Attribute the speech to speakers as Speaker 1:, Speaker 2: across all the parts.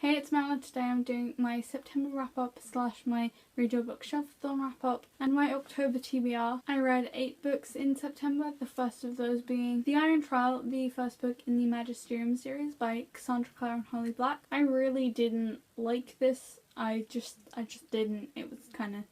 Speaker 1: Hey, it's Mala. Today I'm doing my September wrap-up / my Read Your Bookshelf-a-thon wrap-up and my October TBR. I read 8 books in September, the first of those being The Iron Trial, the first book in the Magisterium series by Cassandra Clare and Holly Black. I really didn't like this. I just didn't. It was kind of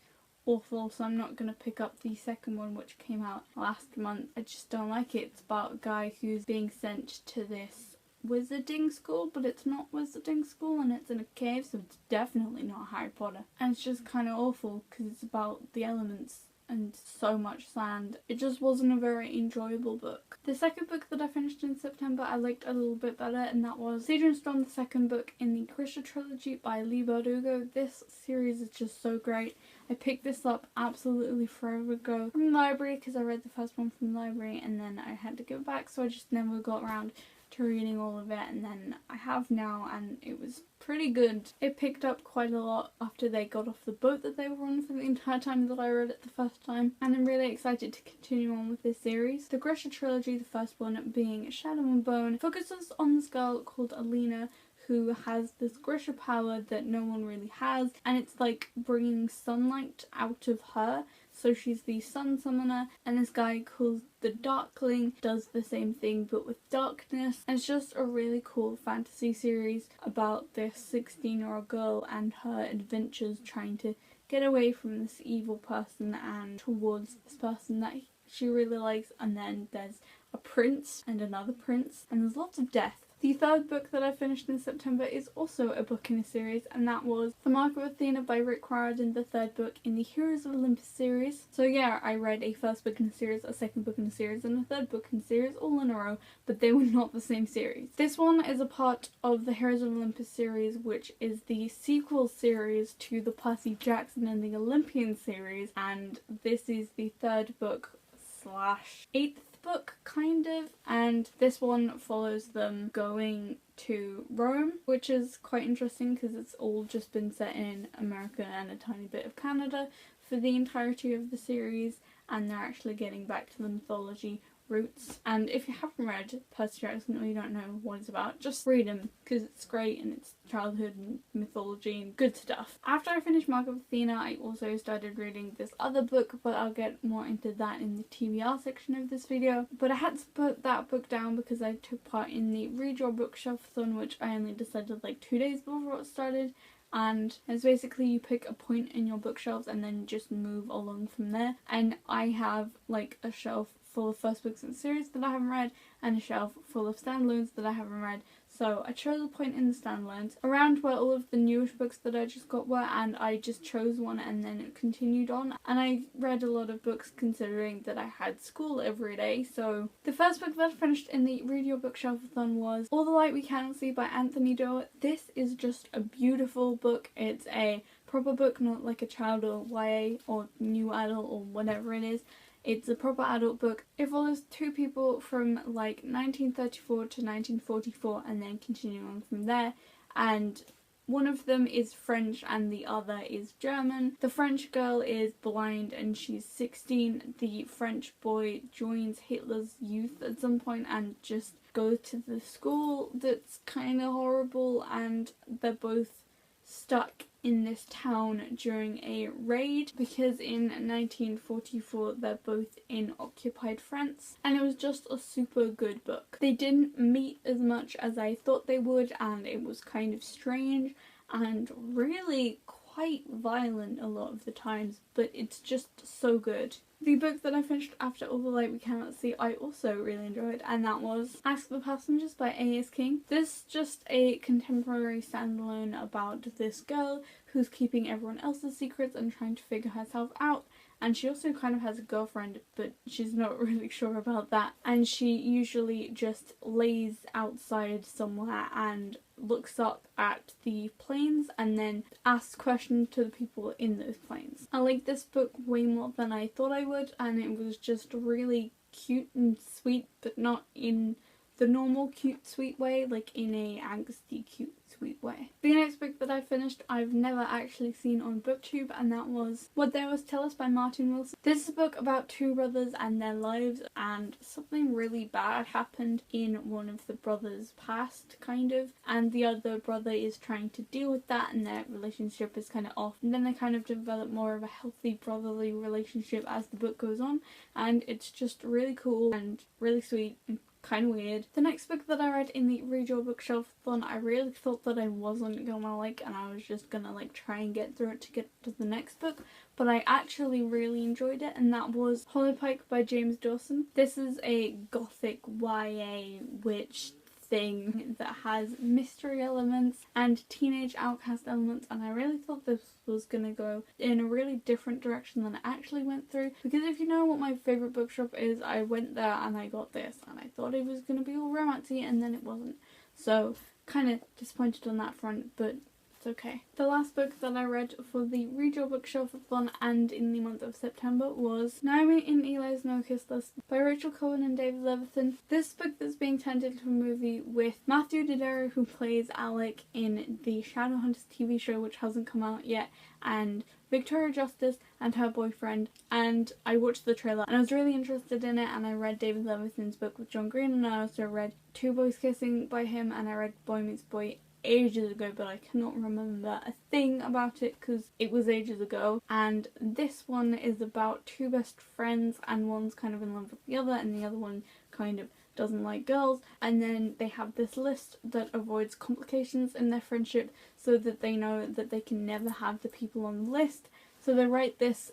Speaker 1: awful, so I'm not going to pick up the second one, which came out last month. I just don't like it. It's about a guy who's being sent to this wizarding school, but it's not wizarding school and it's in a cave, so it's definitely not Harry Potter. And it's just kind of awful because it's about the elements and so much sand. It just wasn't a very enjoyable book. The second book that I finished in September I liked a little bit better, and that was Siege and Storm, the second book in the Grocer trilogy by Leigh Bardugo. This series is just so great. I picked this up absolutely forever ago from the library because I read the first one from the library and then I had to give it back, so I just never got around to reading all of it, and then I have now, and it was pretty good. It picked up quite a lot after they got off the boat that they were on for the entire time that I read it the first time, and I'm really excited to continue on with this series. The Grocer trilogy, the first one being Shadow and Bone, focuses on this girl called Athena who has this Grocer power that no one really has, and it's like bringing sunlight out of her. So she's the sun summoner, and this guy called the Darkling does the same thing but with darkness. And it's just a really cool fantasy series about this 16-year-old girl and her adventures trying to get away from this evil person and towards this person that she really likes. And then there's a prince and another prince, and there's lots of death. The third book that I finished in September is also a book in a series, and that was The Mark of Athena by Rick Riordan, the third book in the Heroes of Olympus series. So yeah, I read a first book in a series, a second book in a series, and a third book in a series all in a row, but they were not the same series. This one is a part of the Heroes of Olympus series, which is the sequel series to the Percy Jackson and the Olympian series, and this is the third book / 8th book, kind of, and this one follows them going to Rome, which is quite interesting because it's all just been set in America and a tiny bit of Canada for the entirety of the series, and they're actually getting back to the mythology roots. And if you haven't read Percy Jackson or you don't know what it's about, just read them because it's great and it's childhood and mythology and good stuff. After I finished Mark of Athena, I also started reading this other book, but I'll get more into that in the TBR section of this video. But I had to put that book down because I took part in the Read Your Bookshelf-a-thon, which I only decided like 2 days before it started. And it's basically you pick a point in your bookshelves and then just move along from there. And I have like a shelf full of first books in the series that I haven't read and a shelf full of standalones that I haven't read. So I chose a point in the standalones around where all of the newish books that I just got were, and I just chose one and then it continued on. And I read a lot of books considering that I had school every day. So the first book that I finished in the Read Your Bookshelf-a-thon was All the Light We Cannot See by Anthony Doerr. This is just a beautiful book. It's a proper book, not like a child or YA or new adult or whatever it is. It's a proper adult book. It follows 2 people from like 1934 to 1944 and then continuing on from there, and one of them is French and the other is German. The French girl is blind and she's 16. The French boy joins Hitler's youth at some point and just goes to the school that's kind of horrible, and they're both stuck in this town during a raid because in 1944 they're both in occupied France, and it was just a super good book. They didn't meet as much as I thought they would, and it was kind of strange and really quite violent a lot of the times, but it's just so good. The book that I finished after All the Light We Cannot See I also really enjoyed, and that was Ask the Passengers by A.S. King. This is just a contemporary standalone about this girl who's keeping everyone else's secrets and trying to figure herself out. And she also kind of has a girlfriend, but she's not really sure about that. And she usually just lays outside somewhere and looks up at the planes and then asks questions to the people in those planes. I like this book way more than I thought I would, and it was just really cute and sweet, but not in the normal cute sweet way, like in a angsty cute sweet way. The next book that I finished I've never actually seen on BookTube, and that was What There Was Tell Us by Martin Wilson. This is a book about two brothers and their lives, and something really bad happened in one of the brothers' past, kind of, and the other brother is trying to deal with that, and their relationship is kind of off, and then they kind of develop more of a healthy brotherly relationship as the book goes on, and it's just really cool and really sweet and kind of weird. The next book that I read in the Read Your Bookshelf-a-thon, I really thought that I wasn't gonna like, and I was just gonna like try and get through it to get to the next book, but I actually really enjoyed it, and that was Pike by James Dawson. This is a gothic YA witch thing that has mystery elements and teenage outcast elements, and I really thought this was gonna go in a really different direction than it actually went through, because if you know what my favourite bookshop is, I went there and I got this and I thought it was gonna be all romancy and then it wasn't, so kind of disappointed on that front, but it's okay. The last book that I read for the Read Your Bookshelf-a-thon and in the month of September was Naomi in Elis Notice by Rachel Cohen and David Levithan. This book that's being turned into a movie with Matthew Daddario, who plays Alec in the Shadowhunters TV show, which hasn't come out yet, and Victoria Justice and her boyfriend, and I watched the trailer and I was really interested in it, and I read David Levithan's book with John Green, and I also read Two Boys Kissing by him, and I read Boy Meets Boy ages ago, but I cannot remember a thing about it because it was ages ago. And this one is about two best friends, and one's kind of in love with the other and the other one kind of doesn't like girls, and then they have this list that avoids complications in their friendship so that they know that they can never have the people on the list. So they write this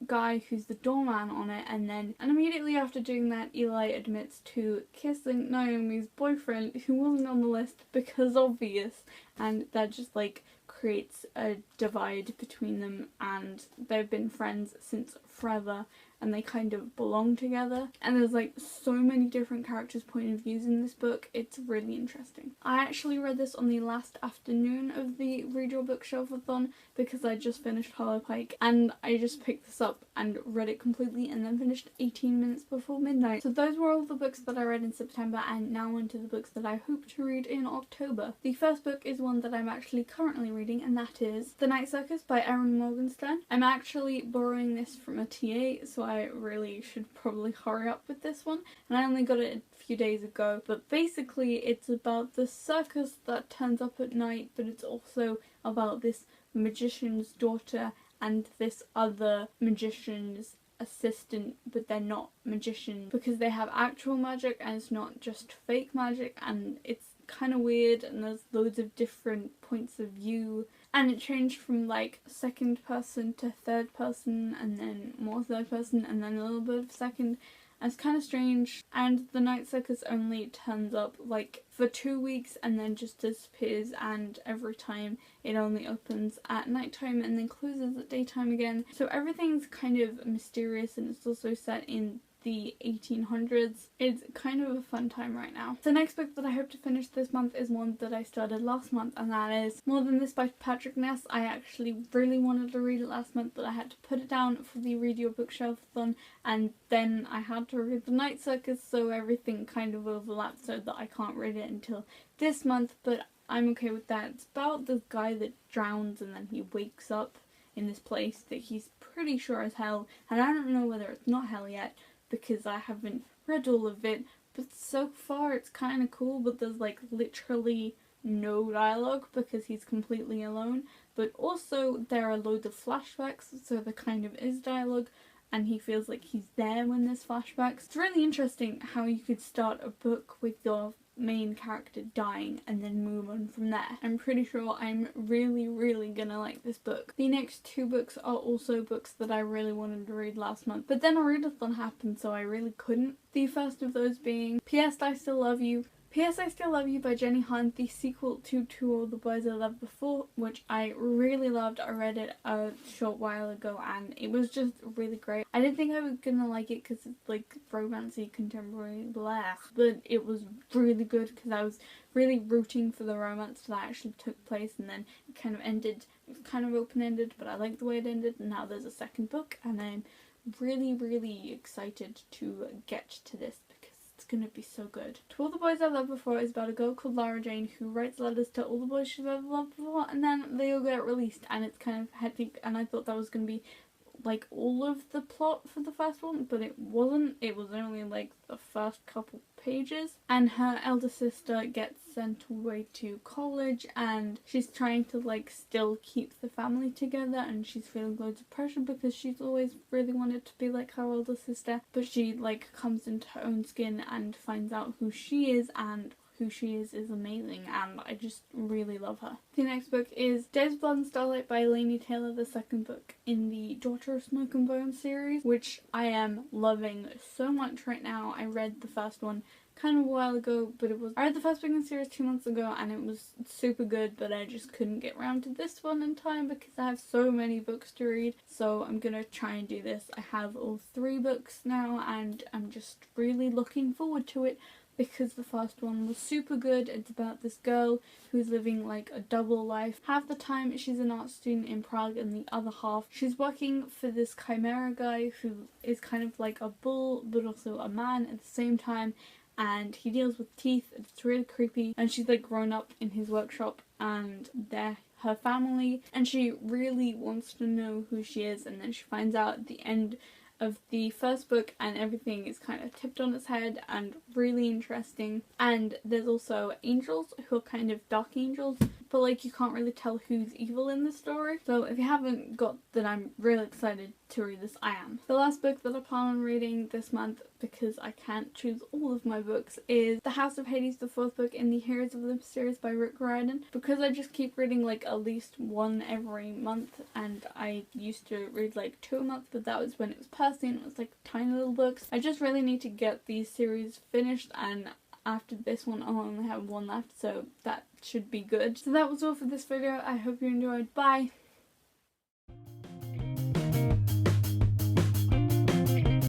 Speaker 1: guy who's the doorman on it, and immediately after doing that, Eli admits to kissing Naomi's boyfriend who wasn't on the list because obvious, and that just like creates a divide between them, and they've been friends since forever and they kind of belong together, and there's like so many different characters' point of views in this book. It's really interesting. I actually read this on the last afternoon of the Read Your Bookshelf-a-thon because I just finished Pike, and I just picked this up and read it completely and then finished 18 minutes before midnight. So those were all the books that I read in September, and now on to the books that I hope to read in October. The first book is one that I'm actually currently reading, and that is The Night Circus by Erin Morgenstern. I'm actually borrowing this from a TA, so I really should probably hurry up with this one, and I only got it a few days ago, but basically it's about the circus that turns up at night, but it's also about this magician's daughter and this other magician's assistant, but they're not magicians because they have actual magic and it's not just fake magic, and it's kind of weird, and there's loads of different points of view, and it changed from like second person to third person, and then more third person, and then a little bit of second, and it's kind of strange. And the Night Circus only turns up like for 2 weeks and then just disappears, and every time it only opens at nighttime and then closes at daytime again, so everything's kind of mysterious, and it's also set in the 1800s. It's kind of a fun time right now. The next book that I hope to finish this month is one that I started last month, and that is More Than This by Patrick Ness. I actually really wanted to read it last month, but I had to put it down for the Read Your Bookshelf-a-thon, and then I had to read The Night Circus, so everything kind of overlapped so that I can't read it until this month, but I'm okay with that. It's about this guy that drowns and then he wakes up in this place that he's pretty sure is hell, and I don't know whether it's not hell yet because I haven't read all of it, but so far it's kind of cool, but there's like literally no dialogue because he's completely alone, but also there are loads of flashbacks, so there kind of is dialogue, and he feels like he's there when there's flashbacks. It's really interesting how you could start a book with your main character dying and then move on from there. I'm pretty sure I'm really gonna like this book. The next two books are also books that I really wanted to read last month, but then a readathon happened, so I really couldn't. The first of those being P.S. I Still Love You. P.S. I Still Love You by Jenny Han, the sequel to All the Boys I Loved Before, which I really loved. I read it a short while ago and it was just really great. I didn't think I was gonna like it because it's like romancy, contemporary, blah, but it was really good because I was really rooting for the romance that actually took place, and then it kind of ended. It was kind of open-ended, but I liked the way it ended, and now there's a second book, and I'm really excited to get to this because it's gonna be so good. To All the Boys I Loved Before is about a girl called Lara Jane who writes letters to all the boys she's ever loved before, and then they all get released, and it's kind of hectic, and I thought that was gonna be like all of the plot for the first one, but it wasn't. It was only like the first couple pages, and her elder sister gets sent away to college, and she's trying to like still keep the family together, and she's feeling loads of pressure because she's always really wanted to be like her older sister, but she like comes into her own skin and finds out who she is, and who she is amazing, and I just really love her. The next book is Days of Blonde Starlet by Laini Taylor, the second book in the Daughter of Smoke and Bone series, which I am loving so much right now. I read the first one kind of a while ago, but I read the first book in the series 2 months ago, and it was super good, but I just couldn't get around to this one in time because I have so many books to read, so I'm gonna try and do this. I have all 3 books now, and I'm just really looking forward to it, because the first one was super good. It's about this girl who's living like a double life. Half the time she's an art student in Prague, and the other half she's working for this chimera guy who is kind of like a bull but also a man at the same time, and he deals with teeth. It's really creepy, and she's like grown up in his workshop, and they're her family, and she really wants to know who she is, and then she finds out at the end of the first book, and everything is kind of tipped on its head and really interesting. And there's also angels who are kind of dark angels, but like you can't really tell who's evil in the story. So if you haven't got that, I'm really excited to read this. I am. The last book that I plan on reading this month, because I can't choose all of my books, is The House of Hades, the 4th book in the Heroes of Olympus series by Rick Riordan. Because I just keep reading like at least one every month, and I used to read like 2 a month, but that was when it was Percy and it was like tiny little books. I just really need to get these series finished, and after this one I'll only have 1 left, so that should be good. So that was all for this video. I hope you enjoyed. Bye!